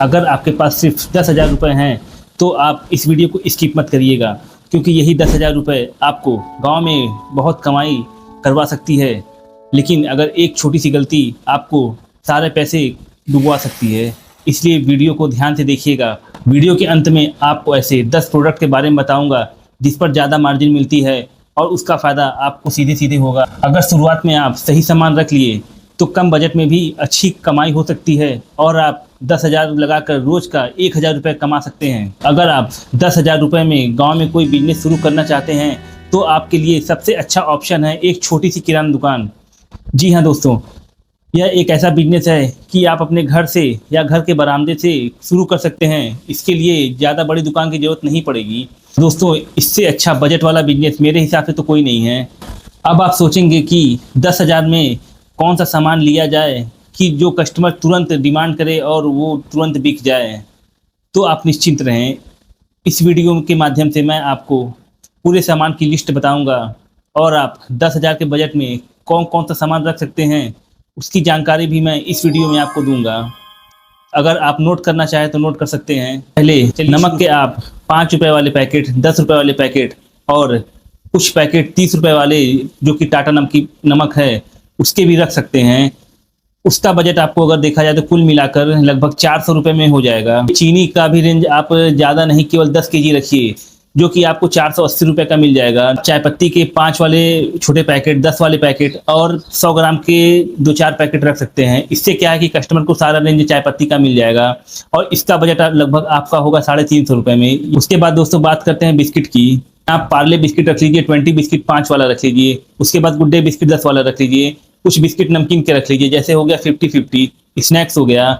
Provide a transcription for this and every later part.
अगर आपके पास सिर्फ 10,000 रुपये हैं तो आप इस वीडियो को स्किप मत करिएगा, क्योंकि यही 10,000 रुपये आपको गांव में बहुत कमाई करवा सकती है। लेकिन अगर एक छोटी सी गलती आपको सारे पैसे डुबवा सकती है, इसलिए वीडियो को ध्यान से देखिएगा। वीडियो के अंत में आपको ऐसे 10 प्रोडक्ट के बारे में बताऊंगा जिस पर ज़्यादा मार्जिन मिलती है और उसका फ़ायदा आपको सीधे सीधे होगा। अगर शुरुआत में आप सही सामान रख लिए तो कम बजट में भी अच्छी कमाई हो सकती है और आप 10,000 लगाकर रोज का 1,000 रुपये कमा सकते हैं। अगर आप 10,000 रुपये में गांव में कोई बिजनेस शुरू करना चाहते हैं तो आपके लिए सबसे अच्छा ऑप्शन है एक छोटी सी किराना दुकान। जी हाँ दोस्तों, यह एक ऐसा बिजनेस है कि आप अपने घर से या घर के बरामदे से शुरू कर सकते हैं। इसके लिए ज़्यादा बड़ी दुकान की ज़रूरत नहीं पड़ेगी। दोस्तों, इससे अच्छा बजट वाला बिजनेस मेरे हिसाब से तो कोई नहीं है। अब आप सोचेंगे कि 10,000 में कौन सा सामान लिया जाए कि जो कस्टमर तुरंत डिमांड करे और वो तुरंत बिक जाए। तो आप निश्चिंत रहें, इस वीडियो के माध्यम से मैं आपको पूरे सामान की लिस्ट बताऊंगा और आप 10,000 के बजट में कौन कौन सा सामान रख सकते हैं उसकी जानकारी भी मैं इस वीडियो में आपको दूंगा। अगर आप नोट करना चाहें तो नोट कर सकते हैं। पहले नमक के आप 5 रुपये वाले पैकेट, 10 रुपये वाले पैकेट और कुछ पैकेट 30 रुपये वाले जो कि टाटा नमक है उसके भी रख सकते हैं। उसका बजट आपको अगर देखा जाए तो कुल मिलाकर लगभग 400 रुपये में हो जाएगा। चीनी का भी रेंज आप ज़्यादा नहीं, केवल 10 केजी रखिए जो कि आपको 480 रुपये का मिल जाएगा। चाय पत्ती के 5 वाले छोटे पैकेट, 10 वाले पैकेट और 100 ग्राम के 2-4 पैकेट रख सकते हैं। इससे क्या है कि कस्टमर को सारा रेंज चाय पत्ती का मिल जाएगा और इसका बजट लगभग आपका होगा 350 रुपये में। उसके बाद दोस्तों बात करते हैं बिस्किट की। आप पार्ले बिस्किट रख लीजिए, 20 बिस्किट 5 वाला रख लीजिए। उसके बाद गुड डे बिस्किट 10 वाला रख लीजिए। कुछ बिस्किट नमकीन के रख लीजिए, जैसे हो गया 50-50 स्नैक्स हो गया।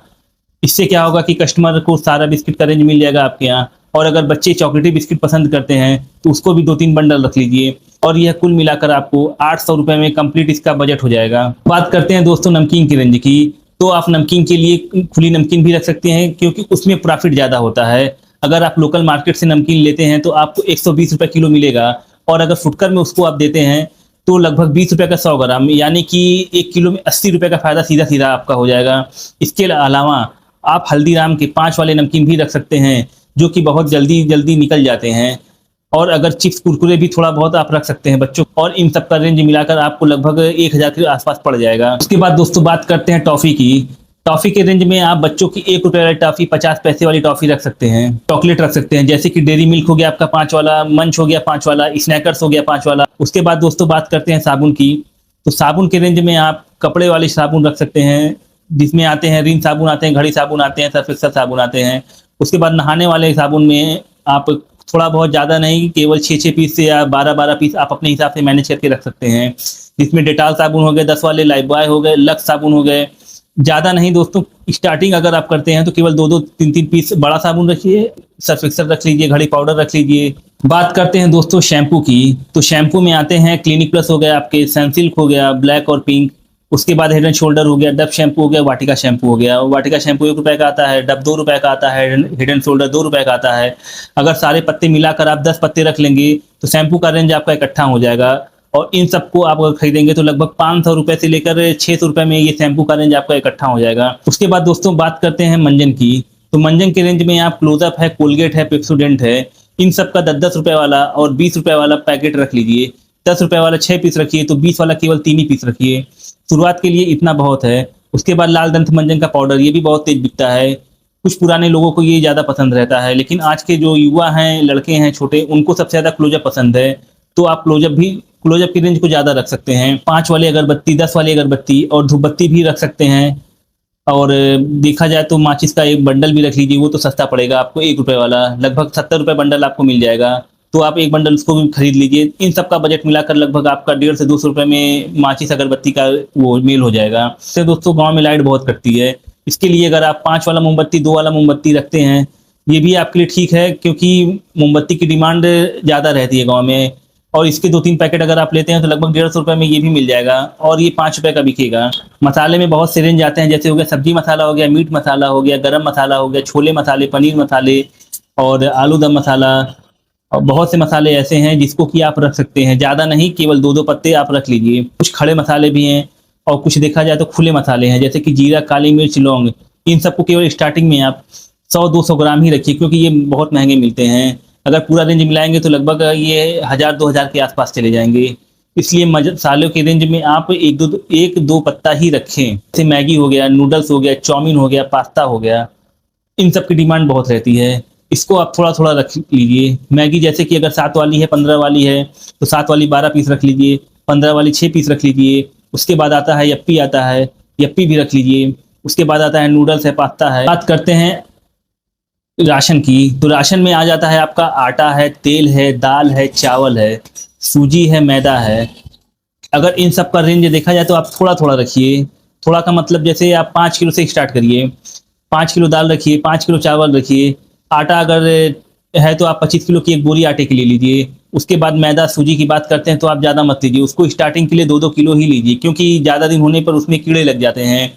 इससे क्या होगा कि कस्टमर को सारा बिस्किट का रेंज मिल जाएगा आपके यहाँ। और अगर बच्चे चॉकलेटी बिस्किट पसंद करते हैं तो उसको भी 2-3 बंडल रख लीजिए और यह कुल मिलाकर आपको 800 रुपये में कंप्लीट इसका बजट हो जाएगा। बात करते हैं दोस्तों नमकीन की रेंज की। तो आप नमकीन के लिए खुली नमकीन भी रख सकते हैं क्योंकि उसमें प्रॉफिट ज़्यादा होता है। अगर आप लोकल मार्केट से नमकीन लेते हैं तो आपको 120 रुपये किलो मिलेगा और अगर फुटकर में उसको आप देते हैं तो लगभग 20 रुपये का 100 ग्राम, यानी कि 1 किलो में 80 रुपये का फायदा सीधा सीधा आपका हो जाएगा। इसके अलावा आप हल्दीराम के 5 वाले नमकीन भी रख सकते हैं जो कि बहुत जल्दी जल्दी निकल जाते हैं। और अगर चिप्स कुरकुरे भी थोड़ा बहुत आप रख सकते हैं बच्चों, और इन सब का रेंज मिलाकर आपको लगभग 1,000 के आसपास पड़ जाएगा। उसके बाद दोस्तों बात करते हैं टॉफ़ी की। टॉफ़ी के रेंज में आप बच्चों की 1 रुपये वाली टॉफ़ी, 50 पैसे वाली टॉफ़ी रख सकते हैं। चॉकलेट रख सकते हैं जैसे कि डेयरी मिल्क हो गया आपका 5 वाला, मंच हो गया 5 वाला, स्नैकर्स हो गया 5 वाला। उसके बाद दोस्तों बात करते हैं साबुन की। तो साबुन के रेंज में आप कपड़े वाले साबुन रख सकते हैं जिसमें आते हैं रिन साबुन आते हैं, घड़ी साबुन आते हैं, सर्फ एक्सेल साबुन आते हैं। उसके बाद नहाने वाले साबुन में आप थोड़ा बहुत ज़्यादा नहीं, केवल 6-6 पीस से या 12-12 पीस आप अपने हिसाब से मैनेज करके रख सकते हैं। जिसमें डेटॉल साबुन हो गए 10 वाले, लाइफबॉय हो गए, लक्स साबुन हो गए। ज़्यादा नहीं दोस्तों, स्टार्टिंग अगर आप करते हैं तो केवल 2-2, 3-3 पीस बड़ा साबुन रखिए, सर्फ एक्सेल रख लीजिए, घड़ी पाउडर रख लीजिए। बात करते हैं दोस्तों शैम्पू की। तो शैम्पू में आते हैं क्लिनिक प्लस हो गया, आपके सनसिल्क हो गया ब्लैक और पिंक। उसके बाद हेड एंड शोल्डर हो गया, डब शैम्पू हो गया, वाटिका शैम्पू हो गया। वाटिका शैम्पू 1 रुपये का आता है, डब 2 रुपये का आता है, हेड एंड शोल्डर 2 रुपये का आता है। अगर सारे पत्ते मिलाकर आप 10 पत्ते रख लेंगे तो शैम्पू का रेंज आपका इकट्ठा हो जाएगा। और इन सबको आप अगर खरीदेंगे तो लगभग 500 रुपये से लेकर 600 रुपये में ये शैम्पू का रेंज आपका इकट्ठा हो जाएगा। उसके बाद दोस्तों बात करते हैं मंजन की। तो मंजन के रेंज में आप क्लोजअप है, कोलगेट है, पेप्सोडेंट है, इन सब का 10-10 रुपये वाला और 20 रुपये वाला पैकेट रख लीजिए। 10 रुपये वाला 6 पीस रखिए तो 20 वाला केवल 3 ही पीस रखिए। शुरुआत के लिए इतना बहुत है। उसके बाद लाल दंत मंजन का पाउडर, ये भी बहुत तेज बिकता है। कुछ पुराने लोगों को ये ज़्यादा पसंद रहता है, लेकिन आज के जो युवा हैं, लड़के हैं छोटे, उनको सबसे ज़्यादा क्लोजअप पसंद है। तो आप क्लोजअप की रेंज को ज़्यादा रख सकते हैं। 5 वाली अगरबत्ती, 10 वाली अगरबत्ती और धूपबत्ती भी रख सकते हैं। और देखा जाए तो माचिस का एक बंडल भी रख लीजिए, वो तो सस्ता पड़ेगा आपको 1 रुपये वाला, लगभग 70 रुपये बंडल आपको मिल जाएगा। तो आप एक बंडल उसको भी खरीद लीजिए। इन सब का बजट मिलाकर लगभग आपका 150 से 200 रुपये में माचिस अगरबत्ती का वो मेल हो जाएगा। इससे दोस्तों गांव में लाइट बहुत कटती है, इसके लिए अगर आप 5 वाला मोमबत्ती, 2 वाला मोमबत्ती रखते हैं ये भी आपके लिए ठीक है, क्योंकि मोमबत्ती की डिमांड ज़्यादा रहती है गाँव में। और इसके 2-3 पैकेट अगर आप लेते हैं तो लगभग 150 रुपये में ये भी मिल जाएगा और ये 5 रुपये का बिकेगा। मसाले में बहुत से रेंज आते हैं, जैसे हो गया सब्जी मसाला हो गया, मीट मसाला हो गया, गरम मसाला हो गया, छोले मसाले, पनीर मसाले और आलू दम मसाला। और बहुत से मसाले ऐसे हैं जिसको कि आप रख सकते हैं, ज़्यादा नहीं, केवल 2-2 पत्ते आप रख लीजिए। कुछ खड़े मसाले भी हैं और कुछ देखा जाए तो खुले मसाले हैं, जैसे कि जीरा, काली मिर्च, लौंग। इन सबको केवल स्टार्टिंग में आप 100-200 ग्राम ही रखिए, क्योंकि ये बहुत महंगे मिलते हैं। अगर पूरा रेंज मिलाएंगे तो लगभग ये 1000-2000 के आसपास चले जाएंगे। इसलिए मसालों के रेंज में आप एक दो पत्ता ही रखें। जैसे मैगी हो गया, नूडल्स हो गया, चाउमीन हो गया, पास्ता हो गया, इन सब की डिमांड बहुत रहती है। इसको आप थोड़ा थोड़ा रख लीजिए। मैगी जैसे कि अगर 7 वाली है, 15 वाली है, तो 7 वाली 12 पीस रख लीजिए, 15 वाली 6 पीस रख लीजिए। उसके बाद आता है यप्पी, आता है यप्पी भी रख लीजिए। उसके बाद आता है नूडल्स है, पास्ता है। बात करते हैं राशन की, तो राशन में आ जाता है आपका आटा है, तेल है, दाल है, चावल है, सूजी है, मैदा है। अगर इन सब का रेंज देखा जाए तो आप थोड़ा थोड़ा रखिए। थोड़ा का मतलब जैसे आप 5 किलो से स्टार्ट करिए। 5 किलो दाल रखिए, 5 किलो चावल रखिए। आटा अगर है तो आप 25 किलो की एक बोरी आटे की ले लीजिए। उसके बाद मैदा सूजी की बात करते हैं तो आप ज़्यादा मत लीजिए, उसको स्टार्टिंग के लिए 2-2 किलो ही लीजिए, क्योंकि ज़्यादा दिन होने पर उसमें कीड़े लग जाते हैं।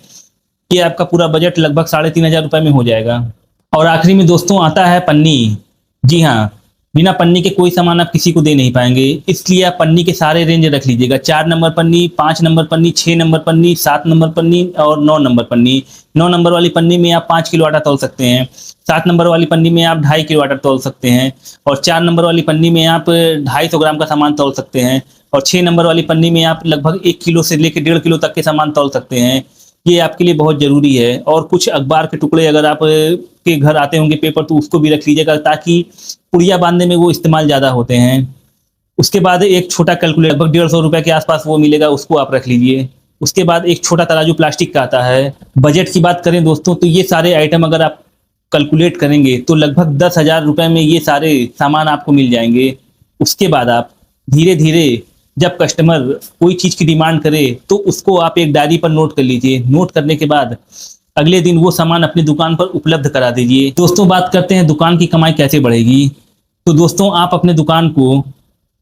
ये आपका पूरा बजट लगभग 3500 रुपये में हो जाएगा। और आखिरी में दोस्तों आता है पन्नी। जी हाँ, बिना पन्नी के कोई सामान आप किसी को दे नहीं पाएंगे, इसलिए आप पन्नी के सारे रेंज रख लीजिएगा। 4 नंबर पन्नी, 5 नंबर पन्नी, 6 नंबर पन्नी, 7 नंबर पन्नी और 9 नंबर पन्नी। 9 नंबर वाली पन्नी में आप 5 किलो आटा तौल सकते हैं। 7 नंबर वाली पन्नी में आप 2.5 किलो आटा तौल सकते हैं। और 4 नंबर वाली पन्नी में आप 250 ग्राम का सामान तौल सकते हैं। और 6 नंबर वाली पन्नी में आप लगभग 1 किलो से लेकर 1.5 किलो तक के सामान तौल सकते हैं। ये आपके लिए बहुत ज़रूरी है। और कुछ अखबार के टुकड़े अगर आप के घर आते होंगे पेपर, तो उसको भी रख लीजिएगा, ताकि पुड़िया बांधने में वो इस्तेमाल ज़्यादा होते हैं। उसके बाद एक छोटा कैलकुलेटर, लगभग 150 रुपये के आसपास वो मिलेगा, उसको आप रख लीजिए। उसके बाद एक छोटा तराजू प्लास्टिक का आता है। बजट की बात करें दोस्तों तो ये सारे आइटम अगर आप कैलकुलेट करेंगे तो लगभग 10,000 रुपये में ये सारे सामान आपको मिल जाएंगे। उसके बाद आप धीरे धीरे जब कस्टमर कोई चीज़ की डिमांड करे तो उसको आप एक डायरी पर नोट कर लीजिए। नोट करने के बाद अगले दिन वो सामान अपनी दुकान पर उपलब्ध करा दीजिए। दोस्तों बात करते हैं दुकान की कमाई कैसे बढ़ेगी। तो दोस्तों आप अपने दुकान को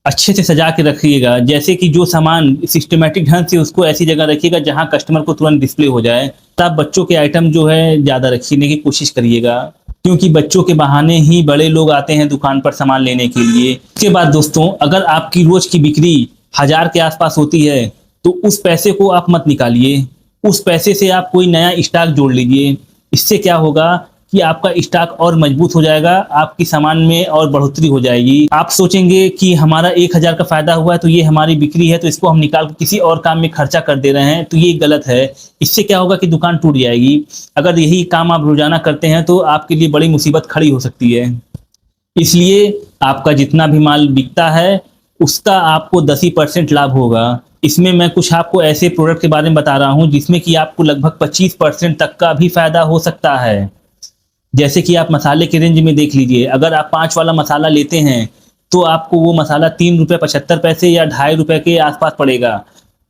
अच्छे से सजा के रखिएगा, जैसे कि जो सामान सिस्टमेटिक ढंग से उसको ऐसी जगह रखिएगा जहां कस्टमर को तुरंत डिस्प्ले हो जाए। तब बच्चों के आइटम जो है ज़्यादा रखने की कोशिश करिएगा, क्योंकि बच्चों के बहाने ही बड़े लोग आते हैं दुकान पर सामान लेने के लिए। उसके बाद दोस्तों अगर आपकी रोज की बिक्री 1000 के आसपास होती है तो उस पैसे को आप मत निकालिए, उस पैसे से आप कोई नया स्टॉक जोड़ लीजिए। इससे क्या होगा कि आपका स्टॉक और मजबूत हो जाएगा, आपकी सामान में और बढ़ोतरी हो जाएगी। आप सोचेंगे कि हमारा 1000 का फायदा हुआ है तो ये हमारी बिक्री है, तो इसको हम निकाल कर किसी और काम में खर्चा कर दे रहे हैं, तो ये गलत है। इससे क्या होगा कि दुकान टूट जाएगी। अगर यही काम आप रोजाना करते हैं तो आपके लिए बड़ी मुसीबत खड़ी हो सकती है। इसलिए आपका जितना भी माल बिकता है उसका आपको 10% लाभ होगा। इसमें मैं कुछ आपको ऐसे प्रोडक्ट के बारे में बता रहा हूँ जिसमें कि आपको लगभग 25% तक का भी फायदा हो सकता है। जैसे कि आप मसाले के रेंज में देख लीजिए, अगर आप 5 वाला मसाला लेते हैं तो आपको वो मसाला 3.75 या 2.5 के आसपास पड़ेगा।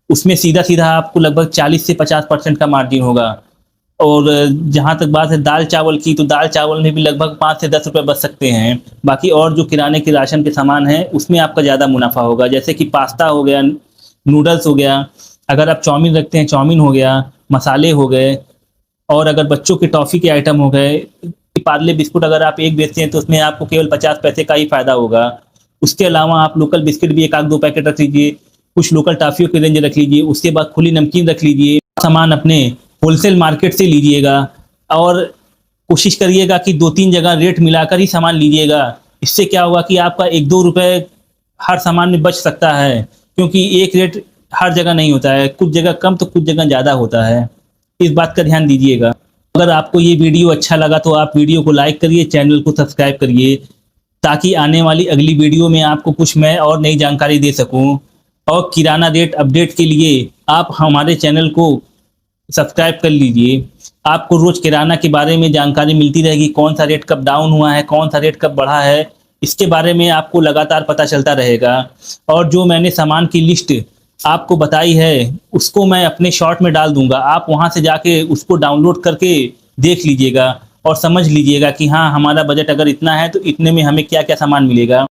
उसमें सीधा सीधा आपको लगभग 40 से 50% का मार्जिन होगा। और जहाँ तक बात है दाल चावल की, तो दाल चावल में भी लगभग 5 से 10 रुपये बच सकते हैं। बाकी और जो किराने के राशन के सामान है उसमें आपका ज़्यादा मुनाफा होगा, जैसे कि पास्ता हो गया, नूडल्स हो गया, अगर आप चाउमीन रखते हैं चाउमीन हो गया, मसाले हो गए, और अगर बच्चों के टॉफ़ी के आइटम हो गए, पार्ले बिस्कुट अगर आप एक बेचते हैं तो उसमें आपको केवल 50 पैसे का ही फायदा होगा। उसके अलावा आप लोकल बिस्किट भी 1-2 पैकेट रख लीजिए, कुछ लोकल टॉफ़ियों की रेंज रख लीजिए। उसके बाद खुली नमकीन रख लीजिए। सामान अपने होलसेल मार्केट से लीजिएगा और कोशिश करिएगा कि 2-3 जगह रेट मिलाकर ही सामान लीजिएगा। इससे क्या होगा कि आपका 1-2 रुपये हर सामान में बच सकता है, क्योंकि एक रेट हर जगह नहीं होता है, कुछ जगह कम तो कुछ जगह ज़्यादा होता है। इस बात का ध्यान दीजिएगा। अगर आपको ये वीडियो अच्छा लगा तो आप वीडियो को लाइक करिए, चैनल को सब्सक्राइब करिए, ताकि आने वाली अगली वीडियो में आपको कुछ मैं और नई जानकारी दे सकूं। और किराना रेट अपडेट के लिए आप हमारे चैनल को सब्सक्राइब कर लीजिए। आपको रोज़ किराना के बारे में जानकारी मिलती रहेगी, कौन सा रेट कब डाउन हुआ है, कौन सा रेट कब बढ़ा है, इसके बारे में आपको लगातार पता चलता रहेगा। और जो मैंने सामान की लिस्ट आपको बताई है उसको मैं अपने शॉर्ट में डाल दूंगा, आप वहां से जाके उसको डाउनलोड करके देख लीजिएगा और समझ लीजिएगा कि हाँ हमारा बजट अगर इतना है तो इतने में हमें क्या क्या सामान मिलेगा।